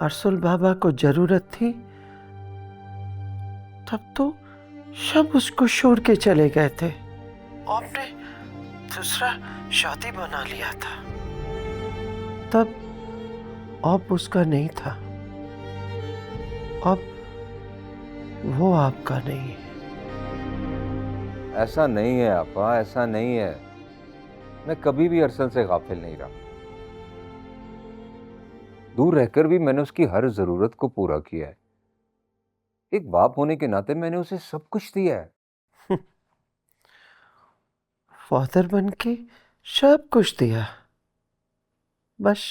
अरसुल बाबा को जरूरत थी तब तो सब उसको छोड़ के चले गए थे। आपने दूसरा शादी बना लिया था, तब अब उसका नहीं था, अब वो आपका नहीं है। ऐसा नहीं है आपा, ऐसा नहीं है। मैं कभी भी अरसल से गाफिल नहीं रहा। दूर रहकर भी मैंने उसकी हर जरूरत को पूरा किया है। एक बाप होने के नाते मैंने उसे सब कुछ दिया है। फादर बन के सब कुछ दिया, बस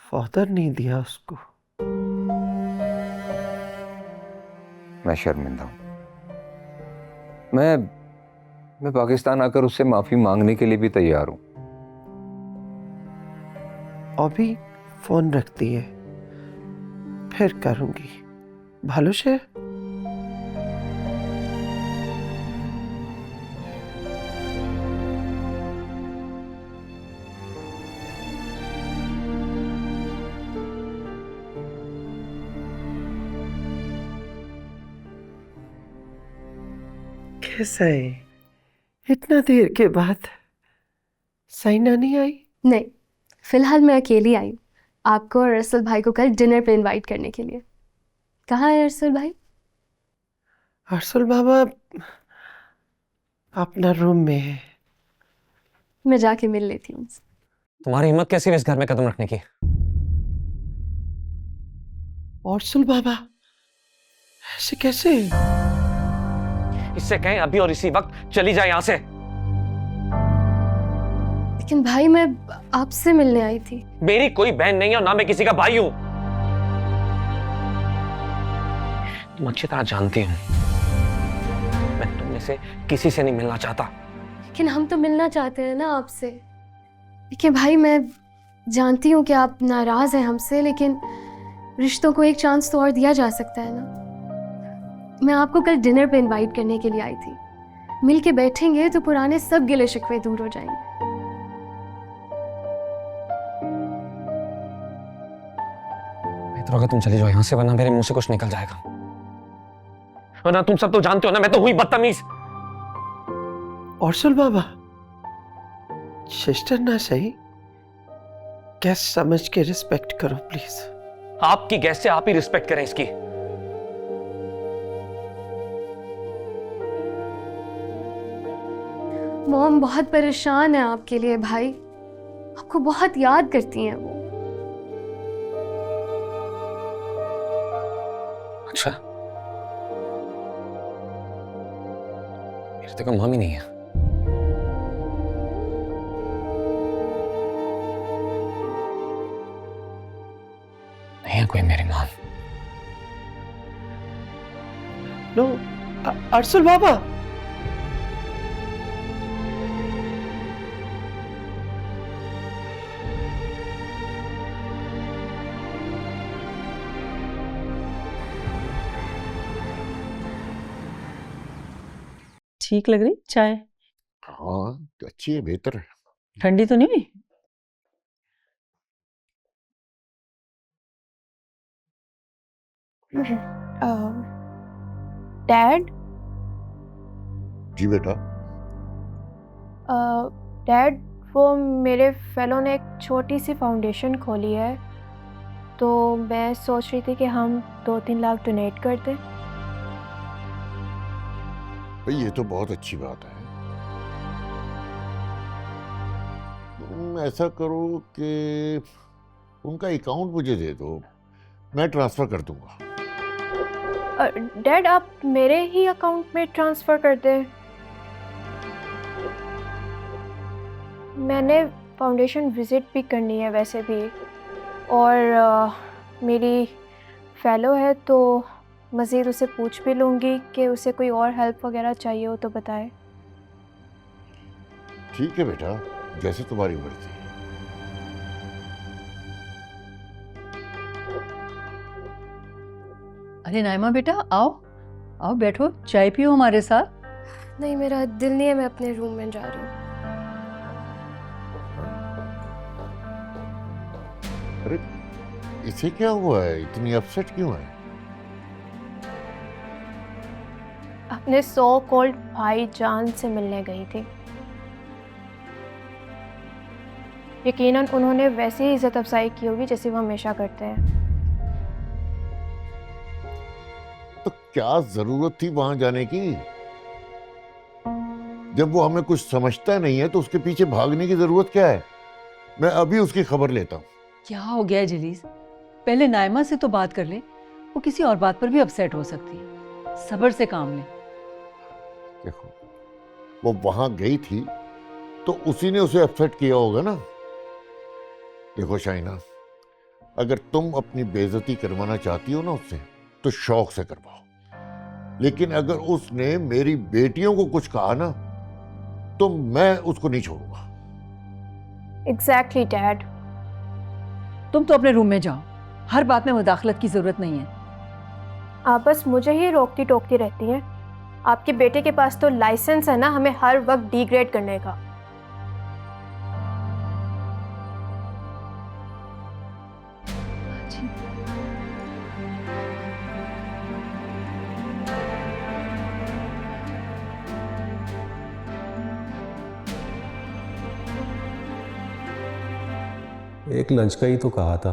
फादर नहीं दिया उसको। मैं शर्मिंदा हूं। मैं पाकिस्तान आकर उससे माफी मांगने के लिए भी तैयार हूं। अभी फोन रखती है, फिर करूंगी। ভালো সে? कैसा है? इतना देर के बाद साइना नहीं आई? नहीं, फिलहाल मैं अकेली आई हूँ आपको और अरसल भाई को कल डिनर पे इनवाइट करने के लिए। कहाँ है अरसल भाई? अरसुल बाबा अपना रूम में है। मैं जाके मिल लेती हूँ उनसे। तुम्हारी हिम्मत कैसी है इस घर में कदम रखने की? अरसुल बाबा ऐसे कैसे? इससे कहें अभी और इसी वक्त चली जाए यहां से। लेकिन भाई मैं आपसे मिलने आई थी। मेरी कोई बहन नहीं है और ना मैं किसी का भाई हूं। तुम अच्छी तरह जानती हो मैं तुम में से किसी से नहीं मिलना चाहता। लेकिन हम तो मिलना चाहते हैं ना आपसे। देखिए भाई, मैं जानती हूँ कि आप नाराज हैं हमसे, लेकिन रिश्तों को एक चांस तो और दिया जा सकता है ना। मैं आपको कल डिनर पे इनवाइट करने के लिए आई थी। मिल के बैठेंगे तो पुराने सब गिले शिकवे दूर हो जाएंगे। बेहतर होगा तुम चली जाओ यहां से, वरना मेरे मुंह से कुछ निकल जाएगा। वरना तुम सब तो जानते हो ना, मैं तो हुई बदतमीज। अरसुल बाबा सिस्टर ना सही, गेस्ट समझ के रिस्पेक्ट करो प्लीज। आपकी गैस से आप ही रिस्पेक्ट करें इसकी। मॉम बहुत परेशान है आपके लिए भाई, आपको बहुत याद करती हैं वो। अच्छा, मेरे तो कोई मम्मी नहीं है। नहीं है कोई मेरी मॉम। नो अरसुल बाबा, ठीक लग रही चाय? हाँ अच्छी है, बेहतर है। ठंडी तो नहीं हुई? डैड, जी बेटा। डैड वो मेरे फेलो ने एक छोटी सी फाउंडेशन खोली है, तो मैं सोच रही थी कि हम 2-3 लाख डोनेट कर दें। भाई ये तो बहुत अच्छी बात है। तुम ऐसा करो कि उनका अकाउंट मुझे दे दो, मैं ट्रांसफर कर दूंगा। डैड आप मेरे ही अकाउंट में ट्रांसफ़र कर दें। मैंने फाउंडेशन विज़िट भी करनी है वैसे भी, और मेरी फ़ेलो है तो मज़ीद उसे पूछ भी लूँगी कि उसे कोई और हेल्प वगैरह चाहिए हो तो बताए। ठीक है बेटा, जैसे तुम्हारी मर्जी। अरे नाइमा बेटा, आओ आओ बैठो, चाय पियो हमारे साथ। नहीं, मेरा दिल नहीं है, मैं अपने रूम में जा रही हूँ। अरे इसे क्या हुआ है, इतनी अपसेट क्यों है? अपने सो कॉल्ड भाईजान से मिलने गई थी। यकीनन उन्होंने वैसी ही इज्जत अफजाई की होगी जैसे वो हमेशा करते हैं। तो क्या जरूरत थी वहां जाने की? जब वो हमें कुछ समझता नहीं है तो उसके पीछे भागने की जरूरत क्या है? मैं अभी उसकी खबर लेता हूँ। क्या हो गया है जलीस? पहले नायमा से तो बात कर ले, वो किसी और बात पर भी अपसेट हो सकती है। सब्र से काम ले। देखो, वो वहां गई थी तो उसी ने उसे अपसेट किया होगा ना। देखो शाइना, अगर तुम अपनी बेइज्जती करवाना चाहती हो ना उससे, तो शौक से करवाओ, लेकिन अगर उसने मेरी बेटियों को कुछ कहा ना, तो मैं उसको नहीं छोड़ूंगा। Exactly dad. तुम तो अपने रूम में जाओ, हर बात में मुदाखलत की जरूरत नहीं है। आप बस मुझे ही रोकती टोकती रहती हैं। आपके बेटे के पास तो लाइसेंस है ना हमें हर वक्त डिग्रेड करने का। एक लंच का ही तो कहा था,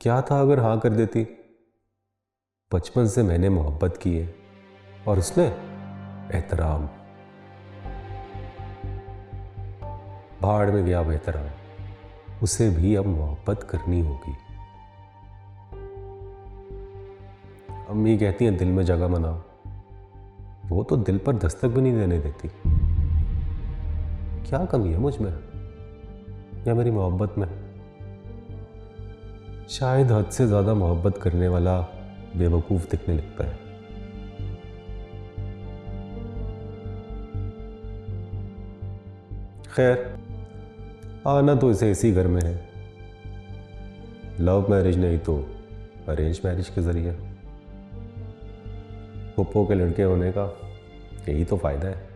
क्या था अगर हाँ कर देती? बचपन से मैंने मोहब्बत की है और उसने एहतराम। भाड़ में गया एहतराम, उसे भी अब मोहब्बत करनी होगी। अम्मी कहती हैं दिल में जगह बनाओ, वो तो दिल पर दस्तक भी नहीं देने देती। क्या कमी है मुझ में या मेरी मोहब्बत में? शायद हद से ज्यादा मोहब्बत करने वाला बेवकूफ दिखने लगता है। खैर, आना तो इसे इसी घर में है, लव मैरिज नहीं तो अरेंज मैरिज के जरिए। पप्पो के लड़के होने का यही तो फायदा है।